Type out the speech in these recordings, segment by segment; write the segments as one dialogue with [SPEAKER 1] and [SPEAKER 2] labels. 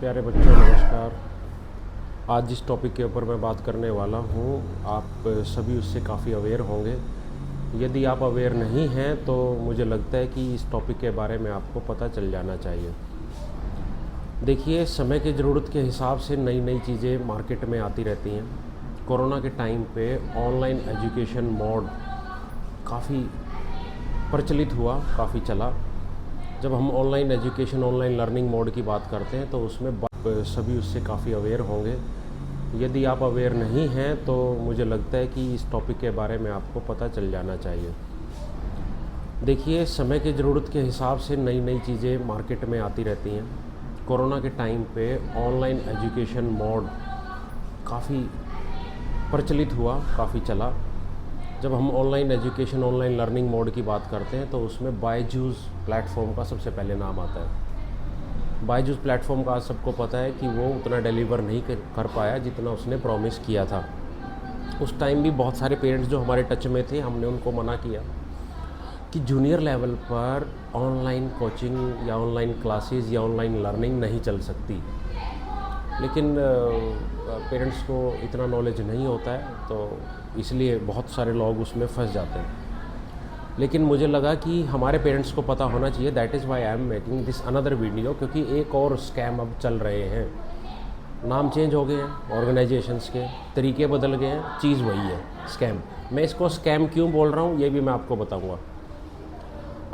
[SPEAKER 1] प्यारे बच्चों नमस्कार। आज जिस टॉपिक के ऊपर मैं बात करने वाला हूँ आप सभी उससे काफ़ी अवेयर होंगे। यदि आप अवेयर नहीं हैं तो मुझे लगता है कि इस टॉपिक के बारे में आपको पता चल जाना चाहिए। देखिए, समय की ज़रूरत के हिसाब से नई नई चीज़ें मार्केट में आती रहती हैं। कोरोना के टाइम पे ऑनलाइन एजुकेशन मोड काफ़ी प्रचलित हुआ, काफ़ी चला। जब हम online education online learning mode की बात करते हैं तो उसमें सभी उससे काफ़ी अवेयर होंगे। यदि आप अवेयर नहीं हैं तो मुझे लगता है कि इस टॉपिक के बारे में आपको पता चल जाना चाहिए। देखिए, समय की ज़रूरत के हिसाब से नई नई चीज़ें मार्केट में आती रहती हैं। कोरोना के टाइम पे ऑनलाइन एजुकेशन मोड काफ़ी प्रचलित हुआ, काफ़ी चला। जब हम online education online learning mode की बात करते हैं तो उसमें बायजूस प्लेटफॉर्म का सबसे पहले नाम आता है। बायजूस प्लेटफॉर्म का आज सबको पता है कि वो उतना डिलीवर नहीं कर पाया जितना उसने प्रॉमिस किया था। उस टाइम भी बहुत सारे पेरेंट्स जो हमारे टच में थे, हमने उनको मना किया कि जूनियर लेवल पर ऑनलाइन कोचिंग या ऑनलाइन क्लासेस या ऑनलाइन लर्निंग नहीं चल सकती। लेकिन पेरेंट्स को इतना नॉलेज नहीं होता है तो इसलिए बहुत सारे लोग उसमें फंस जाते हैं। लेकिन मुझे लगा कि हमारे पेरेंट्स को पता होना चाहिए। That is why I am making this another video, क्योंकि एक और स्कैम अब चल रहे हैं। नाम चेंज हो गए हैं ऑर्गेनाइजेशंस के, तरीके बदल गए हैं, चीज़ वही है, स्कैम। मैं इसको स्कैम क्यों बोल रहा हूँ ये भी मैं आपको बताऊँगा।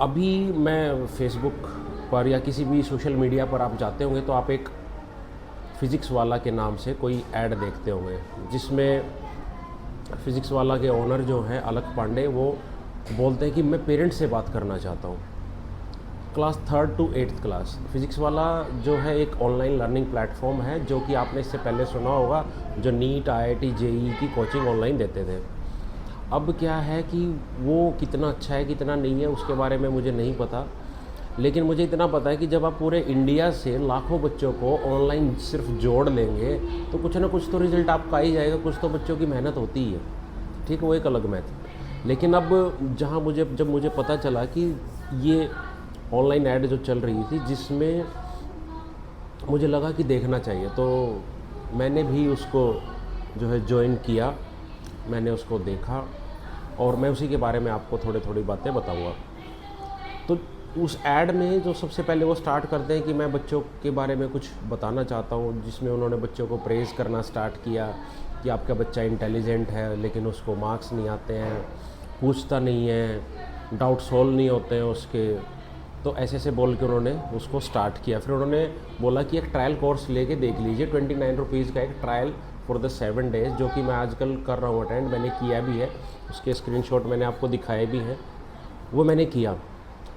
[SPEAKER 1] अभी मैं फेसबुक पर या किसी भी सोशल मीडिया पर आप जाते होंगे तो आप एक फ़िज़िक्स वाला के नाम से कोई ऐड देखते होंगे, जिसमें फ़िज़िक्स वाला के ओनर जो हैं अलक पांडे, वो बोलते हैं कि मैं पेरेंट्स से बात करना चाहता हूँ। Class 3rd to 8th class. Physics वाला जो है एक ऑनलाइन लर्निंग प्लेटफॉर्म है, जो कि आपने इससे पहले सुना होगा, जो नीट IIT JEE की कोचिंग ऑनलाइन देते थे। अब क्या है कि वो कितना अच्छा है कितना नहीं है उसके बारे में मुझे नहीं पता, लेकिन मुझे इतना पता है कि जब आप पूरे इंडिया से लाखों बच्चों को ऑनलाइन सिर्फ जोड़ लेंगे तो कुछ ना कुछ तो रिज़ल्ट आपका आ ही जाएगा। कुछ तो बच्चों की मेहनत होती ही है, ठीक है, वो एक अलग मैथ। लेकिन अब जब मुझे पता चला कि ये ऑनलाइन ऐड जो चल रही थी, जिसमें मुझे लगा कि देखना चाहिए, तो मैंने भी उसको जो है ज्वाइन किया। मैंने उसको देखा और मैं उसी के बारे में आपको थोड़ी बातें बताऊँगा। तो उस ऐड में जो सबसे पहले वो स्टार्ट करते हैं कि मैं बच्चों के बारे में कुछ बताना चाहता हूँ, जिसमें उन्होंने बच्चों को प्रेज़ करना स्टार्ट किया कि आपका बच्चा इंटेलिजेंट है लेकिन उसको मार्क्स नहीं आते हैं, पूछता नहीं है, डाउट सॉल्व नहीं होते हैं उसके। तो ऐसे बोल के उन्होंने उसको स्टार्ट किया। फिर उन्होंने बोला कि एक ट्रायल कोर्स लेके देख लीजिए, 29 रुपीज़ का एक ट्रायल फॉर द 7 डेज़, जो कि मैं आजकल कर रहा हूँ अटेंड, मैंने किया भी है, उसके स्क्रीनशॉट मैंने आपको दिखाए भी हैं, वो मैंने किया।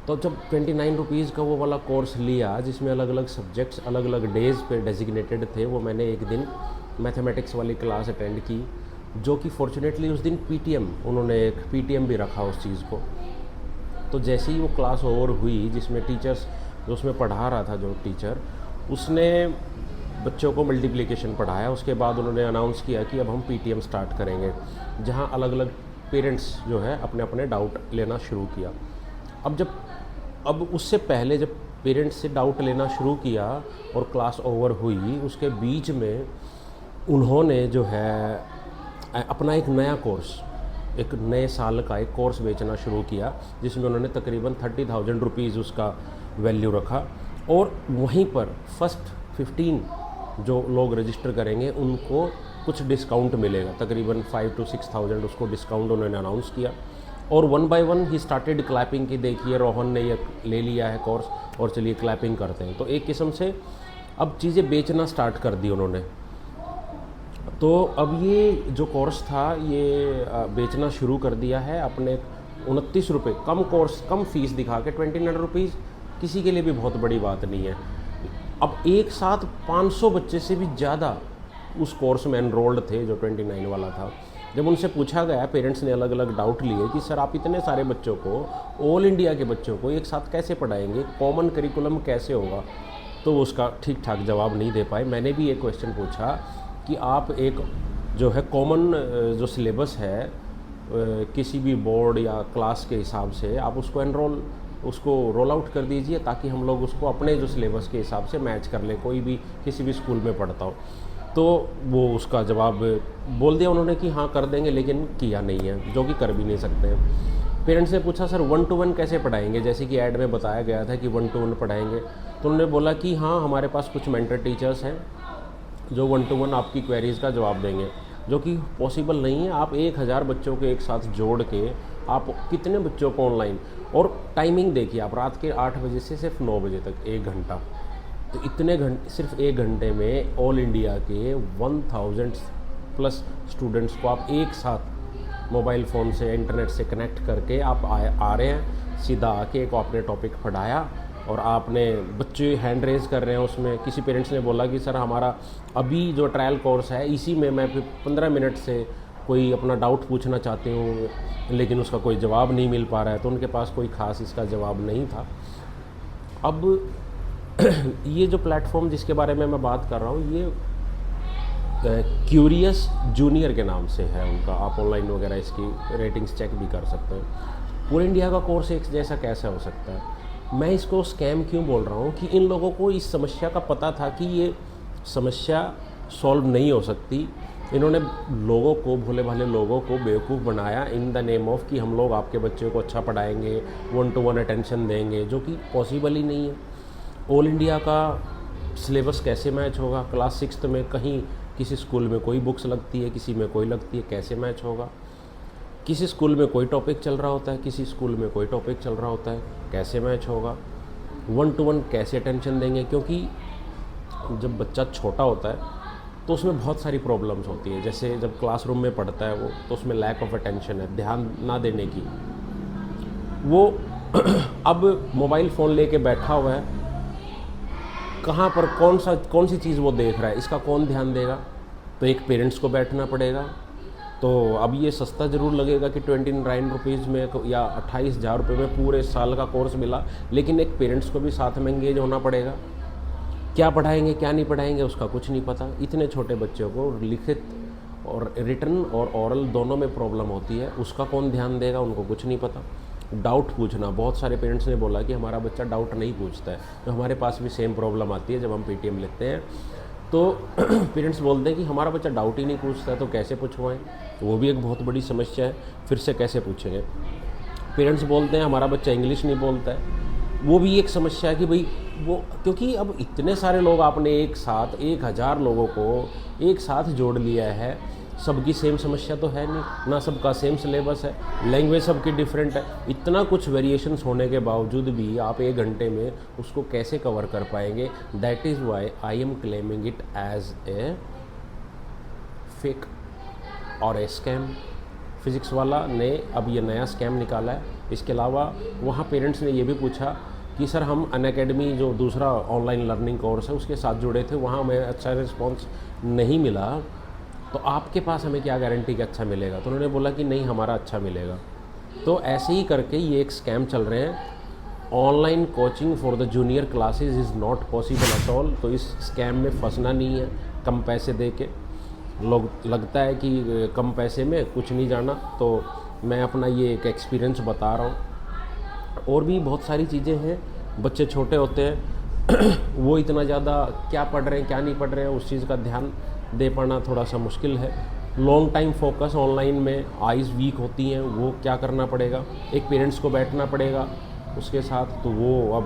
[SPEAKER 1] तो जब 29 रुपीज़ का वो वाला कोर्स लिया, जिसमें अलग अलग सब्जेक्ट्स अलग अलग डेज़ पे डेजिग्नेटेड थे, वो मैंने एक दिन मैथमेटिक्स वाली क्लास अटेंड की, जो कि फॉर्चुनेटली उस दिन PTM, उन्होंने एक PTM भी रखा उस चीज़ को। तो जैसे ही वो क्लास ओवर हुई, जिसमें टीचर्स जो उसमें पढ़ा रहा था, जो टीचर, उसने बच्चों को मल्टीप्लिकेशन पढ़ाया। उसके बाद उन्होंने अनाउंस किया कि अब हम PTM स्टार्ट करेंगे, जहाँ अलग अलग पेरेंट्स जो है अपने अपने डाउट लेना शुरू किया। अब उससे पहले जब पेरेंट्स से डाउट लेना शुरू किया और क्लास ओवर हुई, उसके बीच में उन्होंने जो है अपना एक नया कोर्स, एक नए साल का एक कोर्स बेचना शुरू किया, जिसमें उन्होंने तकरीबन 30,000 रुपीज़ उसका वैल्यू रखा। और वहीं पर फर्स्ट 15 जो लोग रजिस्टर करेंगे उनको कुछ डिस्काउंट मिलेगा, तकरीबन 5 to 6,000 उसको डिस्काउंट उन्होंने अनाउंस किया। और 1 by 1 ही स्टार्टेड क्लैपिंग की। देखिए, रोहन ने ये ले लिया है कोर्स और चलिए क्लैपिंग करते हैं। तो एक किस्म से अब चीज़ें बेचना स्टार्ट कर दी उन्होंने। तो अब ये जो कोर्स था ये बेचना शुरू कर दिया है अपने 29 रुपये, कम कोर्स, कम फ़ीस दिखा के 29 रुपीज़ किसी के लिए भी बहुत बड़ी बात नहीं है। अब एक साथ 500 बच्चे से भी ज़्यादा उस कोर्स में एनरोल्ड थे, जो 29 वाला था। जब उनसे पूछा गया, पेरेंट्स ने अलग अलग डाउट लिए कि सर आप इतने सारे बच्चों को, ऑल इंडिया के बच्चों को एक साथ कैसे पढ़ाएंगे, कॉमन करिकुलम कैसे होगा, तो वो उसका ठीक ठाक जवाब नहीं दे पाए। मैंने भी एक क्वेश्चन पूछा कि आप एक जो है कॉमन जो सिलेबस है किसी भी बोर्ड या क्लास के हिसाब से आप उसको एनरोल उसको रोल आउट कर दीजिए ताकि हम लोग उसको अपने जो सिलेबस के हिसाब से मैच कर लें, कोई भी किसी भी स्कूल में पढ़ता हो। तो वो उसका जवाब बोल दिया उन्होंने कि हाँ कर देंगे, लेकिन किया नहीं है, जो कि कर भी नहीं सकते हैं। पेरेंट्स ने पूछा सर 1 to 1 कैसे पढ़ाएंगे, जैसे कि ऐड में बताया गया था कि 1 to 1 पढ़ाएंगे। तो उन्होंने बोला कि हाँ हमारे पास कुछ मेंटर टीचर्स हैं जो 1 to 1 आपकी क्वेरीज़ का जवाब देंगे, जो कि पॉसिबल नहीं है। आप 1000 बच्चों को एक साथ जोड़ के आप कितने बच्चों को ऑनलाइन, और टाइमिंग देखिए आप रात के 8 बजे से सिर्फ 9 बजे तक 1 घंटा, तो इतने घंटे सिर्फ 1 घंटे में ऑल इंडिया के 1000 प्लस स्टूडेंट्स को आप एक साथ मोबाइल फ़ोन से इंटरनेट से कनेक्ट करके आप आ रहे हैं, सीधा आके एक आपने टॉपिक पढ़ाया और आपने बच्चे हैंड रेज कर रहे हैं। उसमें किसी पेरेंट्स ने बोला कि सर हमारा अभी जो ट्रायल कोर्स है इसी में मैं 15 मिनट से कोई अपना डाउट पूछना चाहती हूँ, लेकिन उसका कोई जवाब नहीं मिल पा रहा है। तो उनके पास कोई ख़ास इसका जवाब नहीं था। अब ये जो प्लेटफॉर्म जिसके बारे में मैं बात कर रहा हूँ, ये क्यूरियस जूनियर के नाम से है उनका। आप ऑनलाइन वगैरह इसकी रेटिंग्स चेक भी कर सकते हैं। पूरे इंडिया का कोर्स एक जैसा कैसे हो सकता है? मैं इसको स्कैम क्यों बोल रहा हूँ कि इन लोगों को इस समस्या का पता था कि ये समस्या सॉल्व नहीं हो सकती। इन्होंने लोगों को, भोले भाले लोगों को बेवकूफ़ बनाया इन द नेम ऑफ कि हम लोग आपके बच्चे को अच्छा पढ़ाएंगे, 1 to 1 अटेंशन देंगे, जो कि पॉसिबल ही नहीं है। ऑल इंडिया का सिलेबस कैसे मैच होगा? क्लास 6 में कहीं किसी स्कूल में कोई बुक्स लगती है, किसी में कोई लगती है, कैसे मैच होगा? किसी स्कूल में कोई टॉपिक चल रहा होता है, किसी स्कूल में कोई टॉपिक चल रहा होता है, कैसे मैच होगा? 1 to 1 कैसे अटेंशन देंगे? क्योंकि जब बच्चा छोटा होता है तो उसमें बहुत सारी प्रॉब्लम्स होती है। जैसे जब क्लासरूम में पढ़ता है वो, तो उसमें लैक ऑफ अटेंशन है, ध्यान ना देने की। वो अब मोबाइल फ़ोन लेके बैठा हुआ है, कहाँ पर कौन सी चीज़ वो देख रहा है, इसका कौन ध्यान देगा? तो एक पेरेंट्स को बैठना पड़ेगा। तो अब ये सस्ता ज़रूर लगेगा कि 29 रुपीज़ में या 28,000 रुपये में पूरे साल का कोर्स मिला, लेकिन एक पेरेंट्स को भी साथ में एंगेज होना पड़ेगा। क्या पढ़ाएंगे क्या नहीं पढ़ाएंगे उसका कुछ नहीं पता। इतने छोटे बच्चों को लिखित और रिटन और ओरल दोनों में प्रॉब्लम होती है, उसका कौन ध्यान देगा? उनको कुछ नहीं पता। डाउट पूछना, बहुत सारे पेरेंट्स ने बोला कि हमारा बच्चा डाउट नहीं पूछता है। तो हमारे पास भी सेम प्रॉब्लम आती है जब हम पीटीएम लेते हैं, तो पेरेंट्स बोलते हैं कि हमारा बच्चा डाउट ही नहीं पूछता है, तो कैसे पूछवाएं? वो भी एक बहुत बड़ी समस्या है, फिर से कैसे पूछेंगे? पेरेंट्स बोलते हैं हमारा बच्चा इंग्लिश नहीं बोलता है, वो भी एक समस्या है कि भाई वो, क्योंकि अब इतने सारे लोग आपने एक साथ 1000 लोगों को एक साथ जोड़ लिया है, सबकी सेम समस्या तो है नहीं, ना सबका सेम सिलेबस है, लैंग्वेज सबकी डिफरेंट है। इतना कुछ वेरिएशंस होने के बावजूद भी आप 1 घंटे में उसको कैसे कवर कर पाएंगे? That is why I am claiming it as a fake और ए स्कैम। फिज़िक्स वाला ने अब ये नया स्कैम निकाला है। इसके अलावा वहाँ पेरेंट्स ने ये भी पूछा कि सर हम अनअकैडमी जो दूसरा ऑनलाइन लर्निंग कोर्स है उसके साथ जुड़े थे, वहाँ हमें अच्छा रिस्पॉन्स नहीं मिला, तो आपके पास हमें क्या गारंटी कि अच्छा मिलेगा? तो उन्होंने बोला कि नहीं हमारा अच्छा मिलेगा। तो ऐसे ही करके ये एक स्कैम चल रहे हैं। Online coaching for the junior classes is not possible at all. तो इस स्कैम में फंसना नहीं है। कम पैसे दे के लोग, लगता है कि कम पैसे में कुछ नहीं जाना, तो मैं अपना ये एक एक्सपीरियंस बता रहा हूँ। और भी बहुत सारी चीज़ें हैं। बच्चे छोटे होते हैं वो इतना ज़्यादा क्या पढ़ रहे हैं क्या नहीं पढ़ रहे हैं उस चीज़ का ध्यान दे पाना थोड़ा सा मुश्किल है। लॉन्ग टाइम फोकस ऑनलाइन में, आइज़ वीक होती हैं, वो क्या करना पड़ेगा? एक पेरेंट्स को बैठना पड़ेगा उसके साथ, तो वो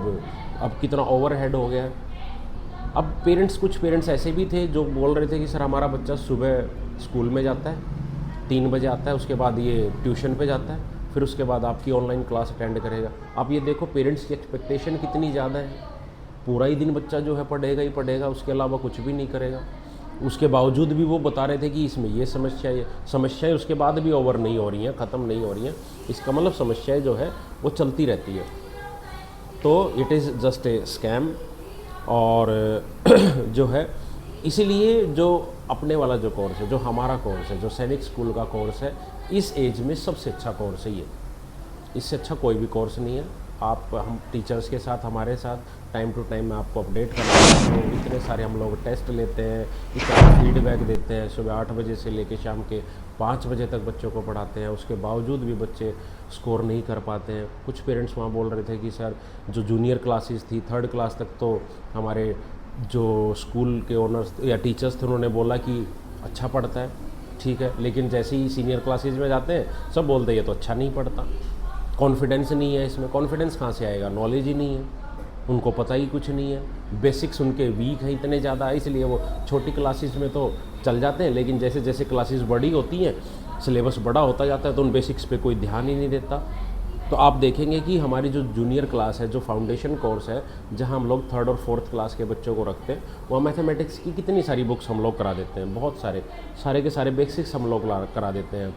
[SPEAKER 1] अब कितना ओवरहेड हो गया है। अब कुछ पेरेंट्स ऐसे भी थे जो बोल रहे थे कि सर हमारा बच्चा सुबह स्कूल में जाता है, 3 बजे आता है, उसके बाद ये ट्यूशन पे जाता है, फिर उसके बाद आपकी ऑनलाइन क्लास अटेंड करेगा। आप ये देखो पेरेंट्स की एक्सपेक्टेशन कितनी ज़्यादा है। पूरा ही दिन बच्चा जो है पढ़ेगा ही पढ़ेगा, उसके अलावा कुछ भी नहीं करेगा। उसके बावजूद भी वो बता रहे थे कि इसमें ये समस्याएं उसके बाद भी ओवर नहीं हो रही हैं, ख़त्म नहीं हो रही हैं। इसका मतलब समस्याएं जो है वो चलती रहती है। तो it is just a scam. और जो है इसीलिए जो अपने वाला जो कोर्स है, जो हमारा कोर्स है, जो सैनिक स्कूल का कोर्स है, इस एज में सबसे अच्छा कोर्स है ये। इससे अच्छा कोई भी कोर्स नहीं है। आप हम टीचर्स के साथ, हमारे साथ टाइम टू टाइम मैं आपको अपडेट करता रहता हूँ। इतने सारे हम लोग टेस्ट लेते हैं, इतना फीडबैक देते हैं, सुबह 8 बजे से लेकर शाम के 5 बजे तक बच्चों को पढ़ाते हैं, उसके बावजूद भी बच्चे स्कोर नहीं कर पाते हैं। कुछ पेरेंट्स वहाँ बोल रहे थे कि सर जो जूनियर क्लासेस थी 3rd क्लास तक तो हमारे जो स्कूल के ओनर्स या टीचर्स थे उन्होंने बोला कि अच्छा पढ़ता है, ठीक है, लेकिन जैसे ही सीनियर क्लासेस में जाते हैं सब बोलते हैं ये तो अच्छा नहीं पढ़ता, कॉन्फिडेंस नहीं है इसमें। कॉन्फिडेंस कहाँ से आएगा, नॉलेज ही नहीं है, उनको पता ही कुछ नहीं है, बेसिक्स उनके वीक हैं इतने ज़्यादा, इसलिए वो छोटी क्लासेस में तो चल जाते हैं, लेकिन जैसे जैसे क्लासेस बड़ी होती हैं, सिलेबस बड़ा होता जाता है तो उन बेसिक्स पे कोई ध्यान ही नहीं देता। तो आप देखेंगे कि हमारी जो जूनियर क्लास है, जो फाउंडेशन कोर्स है, जहाँ हम लोग 3rd और 4th क्लास के बच्चों को रखते हैं, वहाँ मैथमेटिक्स की कितनी सारी बुक्स हम लोग करा देते हैं, बहुत सारे के सारे बेसिक्स हम लोग करा देते हैं।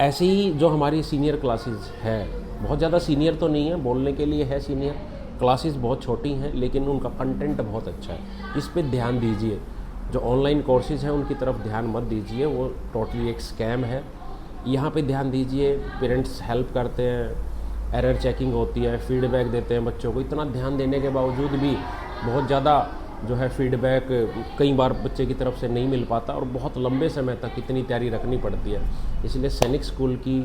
[SPEAKER 1] ऐसे ही जो हमारी सीनियर क्लासेस है, बहुत ज़्यादा सीनियर तो नहीं है, बोलने के लिए है सीनियर, क्लासेस बहुत छोटी हैं लेकिन उनका कंटेंट बहुत अच्छा है, इस पे ध्यान दीजिए। जो ऑनलाइन कोर्सेज़ हैं उनकी तरफ ध्यान मत दीजिए, वो टोटली एक स्कैम है। यहाँ पे ध्यान दीजिए, पेरेंट्स हेल्प करते हैं, एरर चेकिंग होती है, फीडबैक देते हैं बच्चों को। इतना ध्यान देने के बावजूद भी बहुत ज़्यादा जो है फीडबैक कई बार बच्चे की तरफ से नहीं मिल पाता और बहुत लंबे समय तक इतनी तैयारी रखनी पड़ती है। इसलिए सैनिक स्कूल की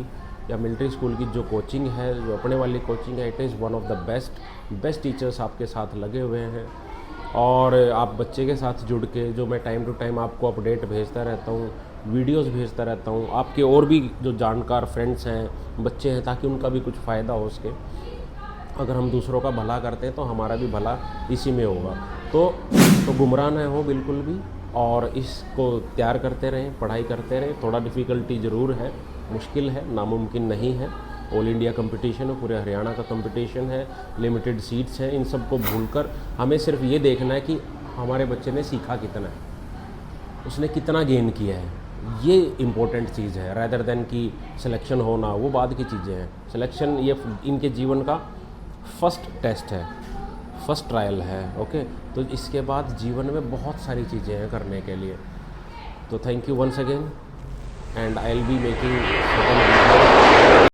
[SPEAKER 1] या मिलिट्री स्कूल की जो कोचिंग है, जो अपने वाली कोचिंग है, it is one of the best teachers आपके साथ लगे हुए हैं। और आप बच्चे के साथ जुड़ के, जो मैं टाइम टू टाइम आपको अपडेट भेजता रहता हूँ, वीडियोस भेजता रहता हूँ, आपके और भी जो जानकार फ्रेंड्स हैं, बच्चे हैं, ताकि उनका भी कुछ फ़ायदा हो सके। अगर हम दूसरों का भला करते हैं तो हमारा भी भला इसी में होगा। तो गुमराह न हो बिल्कुल भी, और इसको तैयार करते रहें, पढ़ाई करते रहें। थोड़ा डिफ़िकल्टी ज़रूर है, मुश्किल है, नामुमकिन नहीं है। ऑल इंडिया कंपटीशन है, पूरे हरियाणा का कंपटीशन है, लिमिटेड सीट्स हैं। इन सब को भूलकर हमें सिर्फ ये देखना है कि हमारे बच्चे ने सीखा कितना है, उसने कितना गेन किया है, ये इम्पोर्टेंट चीज़ है, रैदर देन कि सिलेक्शन होना वो बाद की चीज़ें हैं। सिलेक्शन ये इनके जीवन का फर्स्ट टेस्ट है, फर्स्ट ट्रायल है, ओके। तो इसके बाद जीवन में बहुत सारी चीज़ें हैं करने के लिए। तो thank you once again, and I will be making